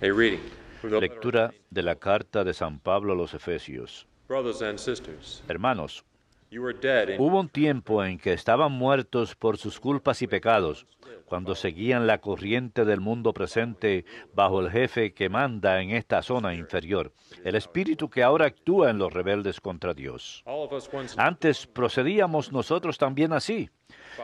A reading from the Lectura de la carta de San Pablo a los Efesios. brothers and sisters. Hermanos, You were dead in hubo un tiempo en que estaban muertos por sus culpas y pecados, cuando seguían la corriente del mundo presente bajo el jefe que manda en esta zona inferior, el espíritu que ahora actúa en los rebeldes contra Dios. all of us once Antes procedíamos nosotros también así,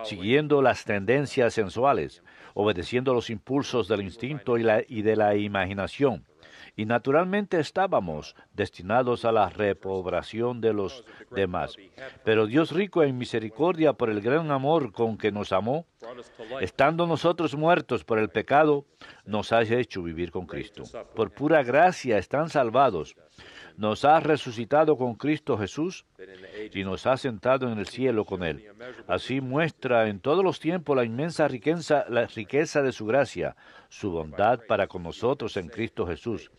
siguiendo las tendencias sensuales, obedeciendo los impulsos del instinto y de la imaginación. Y naturalmente estábamos destinados a la reprobación de los demás. Pero Dios, rico en misericordia por el gran amor con que nos amó, brought us to life. estando nosotros muertos por el pecado, nos ha hecho vivir con Cristo. Por pura gracia están salvados. Nos ha resucitado con Cristo Jesús y nos ha sentado en el cielo con Él. Así muestra en todos los tiempos la inmensa riqueza de su gracia, su bondad para con nosotros en Cristo Jesús.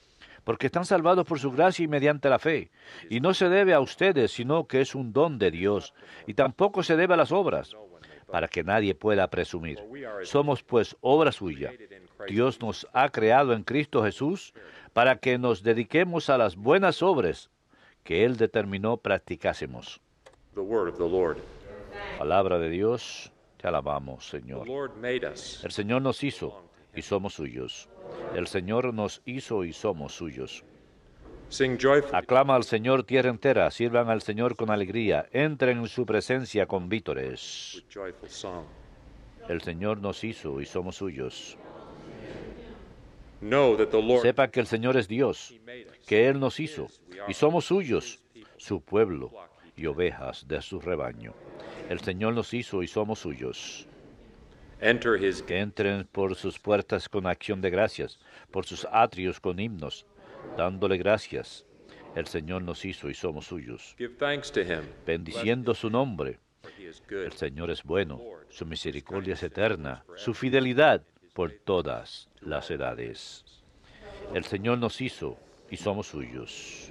Porque están salvados por su gracia y mediante la fe. Y no se debe a ustedes, sino que es un don de Dios. Y tampoco se debe a las obras, para que nadie pueda presumir. Somos pues obra suya. Dios nos ha creado en Cristo Jesús para que nos dediquemos a las buenas obras que Él determinó practicásemos. The word of the Lord. Palabra de Dios, te alabamos, The Señor. Lord made us. El Señor nos hizo y somos suyos. El Señor nos hizo y somos suyos. Sing joyfully. Aclama al Señor tierra entera, sirvan al Señor con alegría, entren en su presencia con vítores. With joyful song. El Señor nos hizo y somos suyos. Know that the Lord Sepa que el Señor es Dios, made us. que Él nos hizo y somos suyos, su pueblo y ovejas de su rebaño. El Señor nos hizo y somos suyos. Enter his Que entren por sus puertas con acción de gracias, por sus atrios con himnos, dándole gracias. El Señor nos hizo y somos suyos. give thanks to him. Bendiciendo su nombre. For he is El good. Señor es bueno, su misericordia es eterna, su fidelidad por todas las edades. El Señor nos hizo y somos suyos.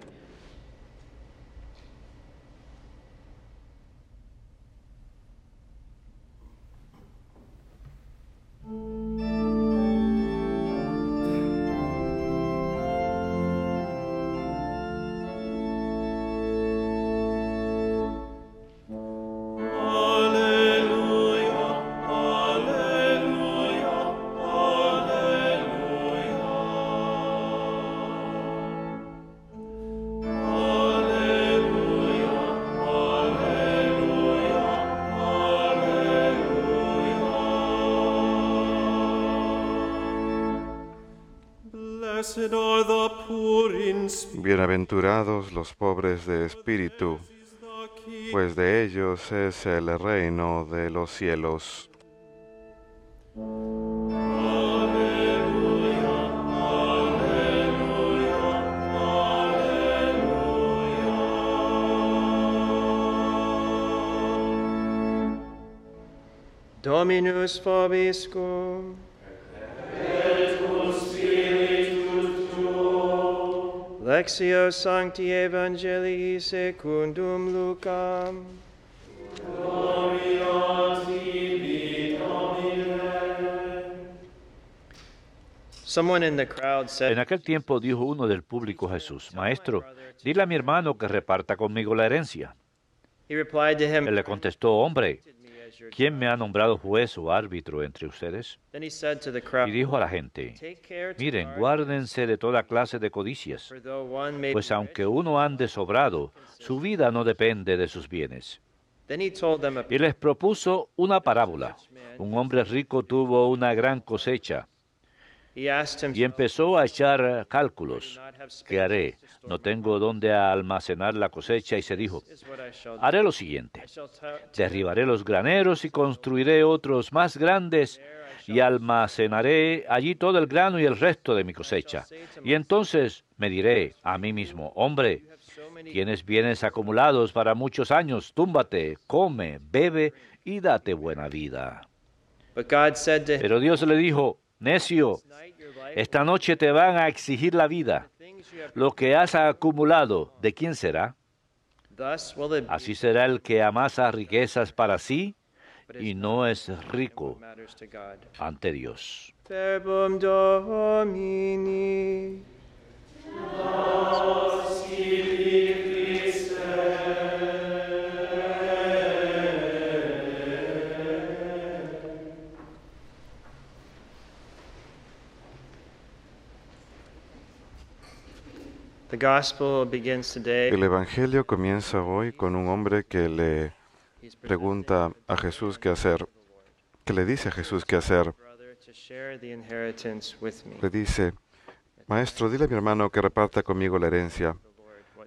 Blessed are the poor in spirit, Bienaventurados los pobres de espíritu, pues de ellos es el reino de los cielos. Dominus vobiscum. Lectio Sancti Evangelii secundum Lucam. Someone in the crowd said, En aquel tiempo dijo uno del público a Jesús, Maestro, dile a mi hermano que reparta conmigo la herencia. he replied to him, Él le contestó, hombre, ¿quién me ha nombrado juez o árbitro entre ustedes? Then he said to the crowd, Y dijo a la gente, Take care to miren, guard, guárdense de toda clase de codicias, for though one may pues be aunque rich. uno ande sobrado, su vida no depende de sus bienes. Then he told them a Y les propuso una parábola. Un hombre rico tuvo una gran cosecha He asked him, y empezó a echar cálculos. ¿Qué haré? No tengo dónde almacenar la cosecha y se dijo, This is what I shall do. haré lo siguiente. I shall Derribaré los graneros y construiré otros más grandes y almacenaré allí todo el grano y el resto de mi cosecha. Y entonces me diré a mí mismo, hombre, tienes bienes acumulados para muchos años, túmbate, come, bebe y date buena vida. But God said to him, Pero Dios le dijo, necio, Tonight your life, esta noche te van a exigir la vida. things you have, Lo que has acumulado, ¿de quién será? thus will it be Así será el que amasa riquezas para sí y no es rico ante Dios. Verbum Domini. The gospel begins today. El Evangelio comienza hoy con un hombre que le pregunta a Jesús qué hacer, que le dice a Jesús qué hacer. Brother, to share the inheritance with me. Le dice, Maestro, dile a mi hermano que reparta conmigo la herencia.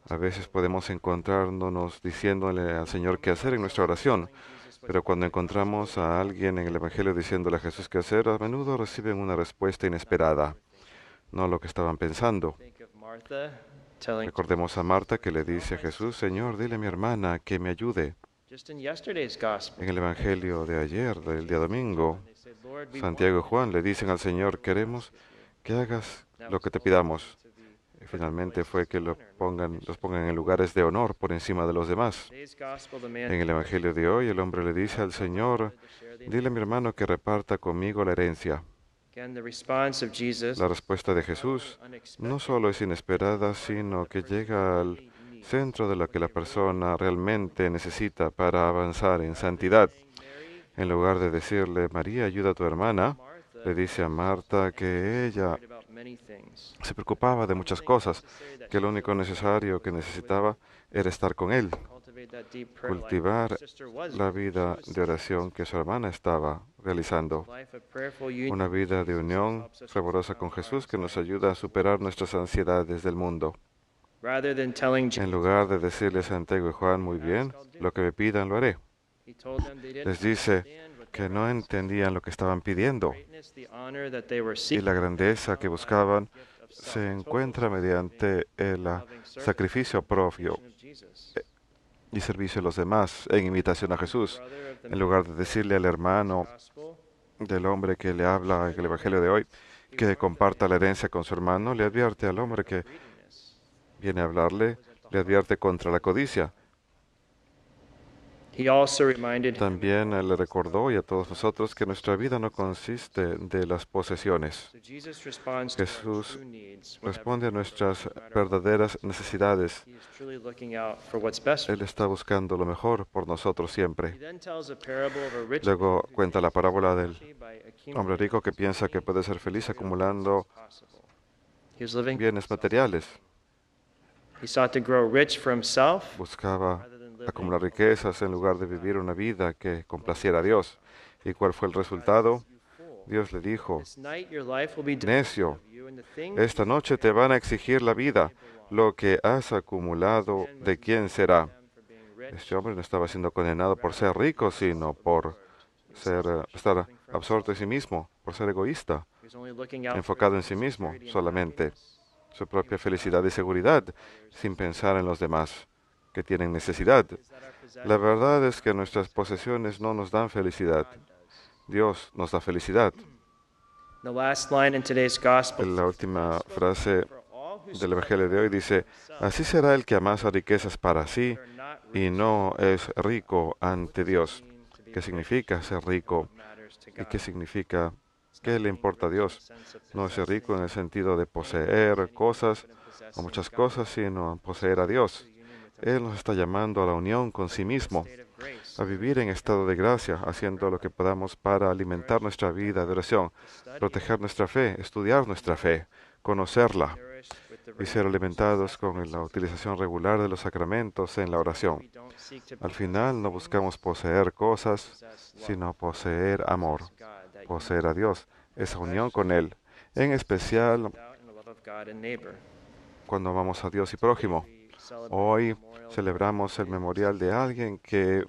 A veces podemos encontrarnos diciéndole al Señor qué hacer en nuestra oración, pero cuando encontramos a alguien en el Evangelio diciéndole a Jesús qué hacer, a menudo reciben una respuesta inesperada, no lo que estaban pensando. Think of Martha telling Recordemos a Marta que le dice a Jesús, Señor, dile a mi hermana que me ayude. just in yesterday's gospel. En el Evangelio de ayer, del día domingo, They said, Lord, we Santiago y Juan le dicen al Señor, queremos que hagas lo que te pidamos. Y finalmente fue que los pongan en lugares de honor por encima de los demás. today's gospel, the man En el Evangelio de hoy, el hombre le dice al Señor, dile a mi hermano que reparta conmigo la herencia. again, the response of Jesus La respuesta de Jesús no solo es inesperada, sino que llega al centro de lo que la persona realmente necesita para avanzar en santidad. En lugar de decirle, María, ayuda a tu hermana, le dice a Marta que ella worried about many things. se preocupaba de muchas cosas, que lo único necesario que necesitaba era estar con él, Cultivate that deep prayer life. cultivar Sister was la vida de oración que su hermana estaba realizando. life of prayerful union. Una vida de unión fervorosa con Jesús que nos ayuda a superar nuestras ansiedades del mundo. Rather than telling Jesus, En lugar de decirle a Santiago y Juan, muy bien, lo que me pidan lo haré. he told them they didn't Les dice understand what que no entendían lo que estaban pidiendo greatness, the honor that they were y seeking. la grandeza que buscaban se encuentra mediante el sacrificio propio of Jesus. y servicio a los demás en imitación a Jesús. Brother of the En lugar de decirle al hermano gospel, del hombre que le habla en el Evangelio de hoy que comparta la herencia con su hermano, le advierte al hombre que greediness. viene a hablarle, le advierte contra la codicia. He also reminded him También le recordó y a todos nosotros que nuestra vida no consiste de las posesiones. so Jesus responds to our Jesús true needs whenever responde a nuestras verdaderas necesidades. he is truly looking out for what's best. Él está buscando lo mejor por nosotros He siempre. then tells a parable of a rich Luego man who cuenta la gains parábola del wealthy by accumulating hombre rico que piensa que puede ser feliz acumulando possible. He was living. bienes materiales. He sought to grow rich for himself Buscaba rather than living acumular riquezas en lugar de vivir una vida que complaciera a Dios. ¿Y cuál fue el resultado? Dios le dijo, This night your life will be necio, demanded of you, and the things esta noche te van a exigir la vida. Lo que has acumulado, ¿de quién será? for being rich. Este hombre no estaba siendo condenado por ser rico, sino por estar absorto en sí mismo, por ser egoísta, He was only looking out for enfocado en his sí mismo security and solamente, happiness. su propia felicidad y seguridad, sin pensar en los demás que tienen necesidad. Is that our possession? La verdad es que nuestras posesiones no nos dan felicidad. Dios nos da felicidad. The last line in today's gospel La última frase for all who del Evangelio de hoy dice, así será el que amasa riquezas para sí are not y no es rico ante Dios. ¿Qué significa ser rico? matters to ¿Y God. qué significa? ¿Qué le importa a Dios? No es ser rico en el sentido de poseer cosas o muchas cosas, sino poseer a Dios. Él nos está llamando a la unión con sí mismo, State of grace. a vivir en estado de gracia, haciendo lo que podamos para alimentar nuestra vida de oración, proteger nuestra fe, estudiar nuestra fe, conocerla Nourished with the y ser alimentados con la utilización regular de los sacramentos en la oración. we don't seek to Al final no buscamos poseer cosas, sino poseer amor, God, that poseer a Dios, esa unión con Él, en especial out in the love of God and neighbor. cuando amamos a Dios y prójimo. We celebrate Hoy the memorial celebramos el memorial de alguien que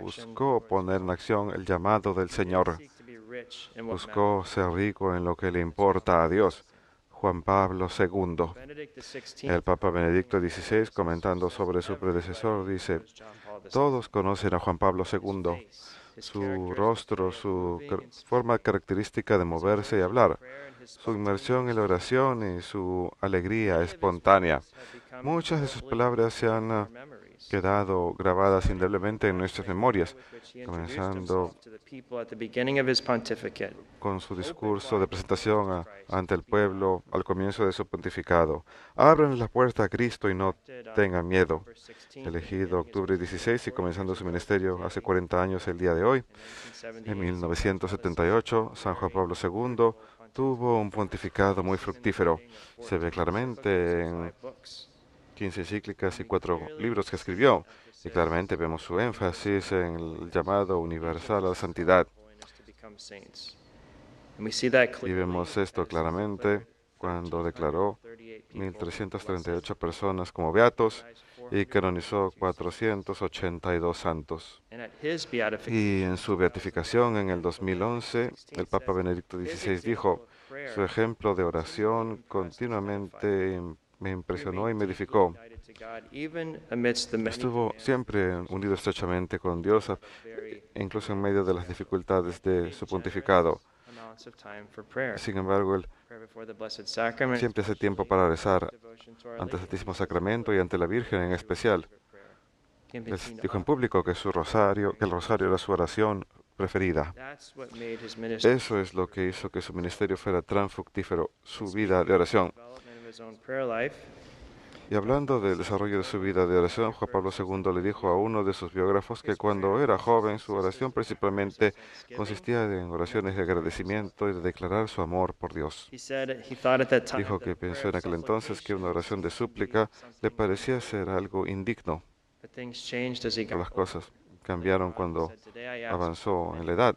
buscó poner en acción el llamado del Señor, seek to be rich in what buscó ser rico en lo que le importa a Dios. Juan Pablo II. matters. Benedict XVI, El Papa Benedicto XVI, comentando sobre su predecesor, dice, John Paul II, todos conocen a Juan Pablo II, su rostro, su forma característica de moverse y hablar, su inmersión en la oración y su alegría espontánea Muchas de sus palabras se han quedado grabadas indeleblemente en nuestras memorias, comenzando con su discurso de presentación ante el pueblo al comienzo de su pontificado. Abran la puerta a Cristo y no tengan miedo. Elegido octubre 16 y comenzando su ministerio hace 40 años el día de hoy, en 1978, San Juan Pablo II tuvo un pontificado muy fructífero. Se ve claramente en 15 encíclicas y 4 libros que escribió. Y claramente vemos su énfasis en el llamado universal a la santidad. Y vemos esto claramente cuando declaró 1.338 personas como beatos y canonizó 482 santos. Y en su beatificación en el 2011, el Papa Benedicto XVI dijo, su ejemplo de oración continuamente me impresionó y me edificó. Estuvo siempre unido estrechamente con Dios, incluso en medio de las dificultades de su pontificado. Sin embargo, él siempre hace tiempo para rezar ante el Santísimo Sacramento y ante la Virgen en especial. Él dijo en público que el rosario era su oración preferida. Eso es lo que hizo que su ministerio fuera tan fructífero, su vida de oración. Y hablando del desarrollo de su vida de oración, Juan Pablo II le dijo a uno de sus biógrafos que cuando era joven su oración principalmente consistía en oraciones de agradecimiento y de declarar su amor por Dios. Dijo que pensó en aquel entonces que una oración de súplica le parecía ser algo indigno. Pero las cosas cambiaron cuando avanzó en la edad.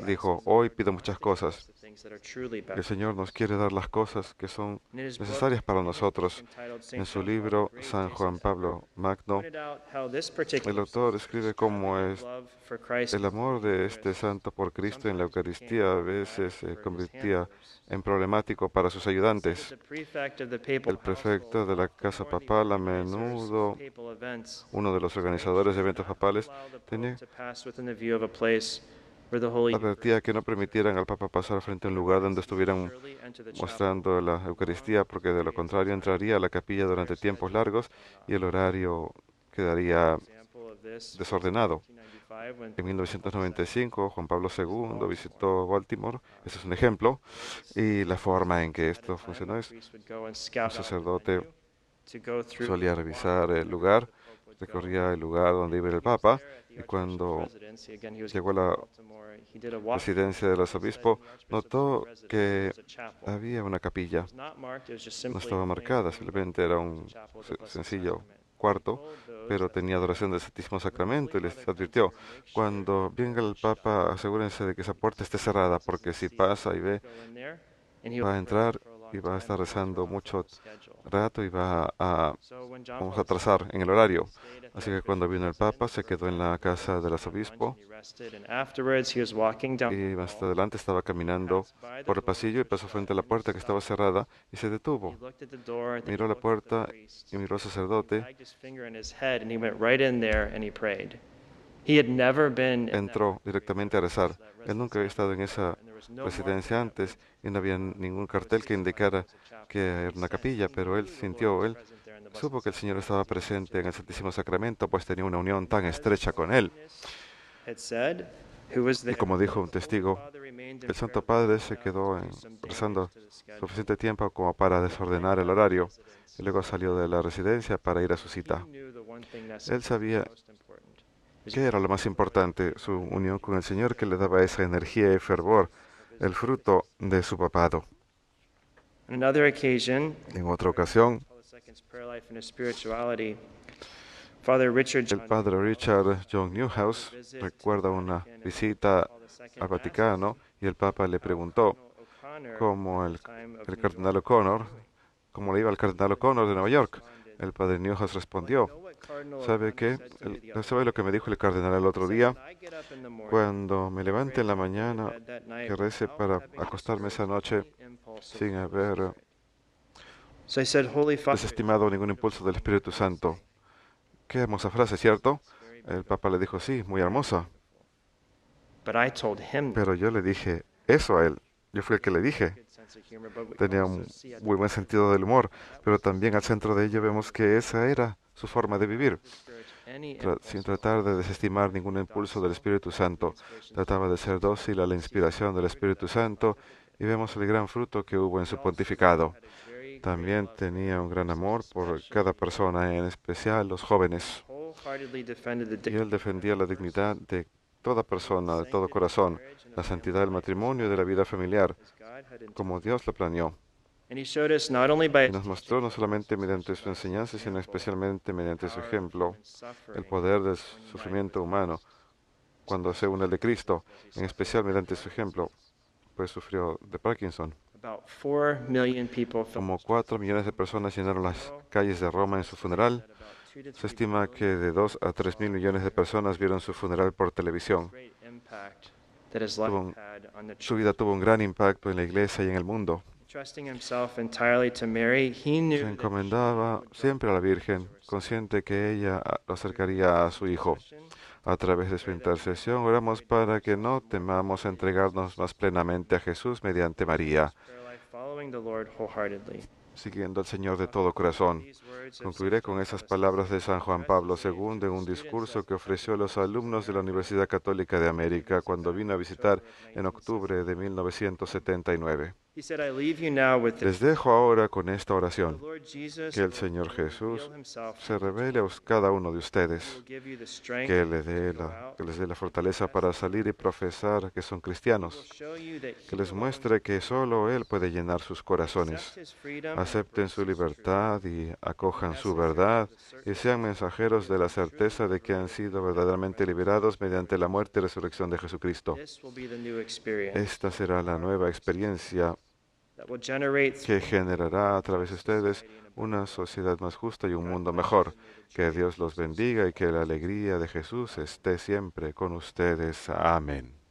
Dijo, hoy pido muchas cosas. El Señor nos quiere dar las cosas que son necesarias para nosotros. En su libro, San Juan Pablo Magno, el autor escribe cómo es el amor de este santo por Cristo en la Eucaristía a veces se convertía en problemático para sus ayudantes. El prefecto de la casa papal, a menudo uno de los organizadores de eventos papales, advertía que no permitieran al Papa pasar frente a un lugar donde estuvieran mostrando la Eucaristía, porque de lo contrario entraría a la capilla durante tiempos largos y el horario quedaría desordenado. En 1995, Juan Pablo II visitó Baltimore, ese es un ejemplo, y la forma en que esto funcionó es un sacerdote solía revisar el lugar, recorría el lugar donde iba el Papa, y cuando llegó a la residencia del arzobispo, notó que había una capilla. No estaba marcada, simplemente era un sencillo cuarto, pero tenía adoración del Santísimo Sacramento y les advirtió, cuando venga el Papa, asegúrense de que esa puerta esté cerrada, porque si pasa y ve, va a entrar y va a estar rezando mucho rato y vamos a atrasar en el horario. Así que cuando vino el Papa, se quedó en la casa del arzobispo y más adelante estaba caminando por el pasillo y pasó frente a la puerta que estaba cerrada y se detuvo. Miró la puerta y miró al sacerdote. Entró directamente a rezar. Él nunca había estado en esa residencia antes y no había ningún cartel que indicara que era una capilla, pero él supo que el Señor estaba presente en el Santísimo Sacramento, pues tenía una unión tan estrecha con él. Y como dijo un testigo, el Santo Padre se quedó rezando suficiente tiempo como para desordenar el horario y luego salió de la residencia para ir a su cita. Él sabía qué era lo más importante, su unión con el Señor, que le daba esa energía y fervor, el fruto de su papado. En otra ocasión, el padre Richard John Newhouse recuerda una visita al Vaticano y el Papa le preguntó cómo el cardenal O'Connor, cómo le iba al cardenal O'Connor de Nueva York. El padre Newhouse respondió, ¿sabe qué? ¿Sabe lo que me dijo el cardenal el otro día? Cuando me levante en la mañana, que rece para acostarme esa noche sin haber desestimado ningún impulso del Espíritu Santo. Qué hermosa frase, ¿cierto? El Papa le dijo, sí, muy hermosa. Pero yo le dije eso a él. Yo fui el que le dije. Tenía un muy buen sentido del humor, pero también al centro de ello vemos que esa era su forma de vivir, sin tratar de desestimar ningún impulso del Espíritu Santo. Trataba de ser dócil a la inspiración del Espíritu Santo y vemos el gran fruto que hubo en su pontificado. También tenía un gran amor por cada persona, en especial los jóvenes. Y él defendía la dignidad de toda persona, de todo corazón, la santidad del matrimonio y de la vida familiar, como Dios lo planeó. Y nos mostró no solamente mediante su enseñanza, sino especialmente mediante su ejemplo, el poder del sufrimiento humano cuando se une al de Cristo, en especial mediante su ejemplo, pues sufrió de Parkinson. Como 4 millones de personas llenaron las calles de Roma en su funeral. Se estima que de 2 a 3 mil millones de personas vieron su funeral por televisión. Su vida tuvo un gran impacto en la iglesia y en el mundo. Se encomendaba siempre a la Virgen, consciente que ella lo acercaría a su Hijo. A través de su intercesión oramos para que no temamos entregarnos más plenamente a Jesús mediante María, siguiendo al Señor de todo corazón. Concluiré con esas palabras de San Juan Pablo II en un discurso que ofreció a los alumnos de la Universidad Católica de América cuando vino a visitar en octubre de 1979. Les dejo ahora con esta oración. Que el Señor Jesús se revele a cada uno de ustedes, que les dé la fortaleza para salir y profesar que son cristianos, que les muestre que solo Él puede llenar sus corazones. Acepten su libertad y acojan su verdad y sean mensajeros de la certeza de que han sido verdaderamente liberados mediante la muerte y resurrección de Jesucristo. Esta será la nueva experiencia que generará a través de ustedes una sociedad más justa y un mundo mejor. Que Dios los bendiga y que la alegría de Jesús esté siempre con ustedes. Amén.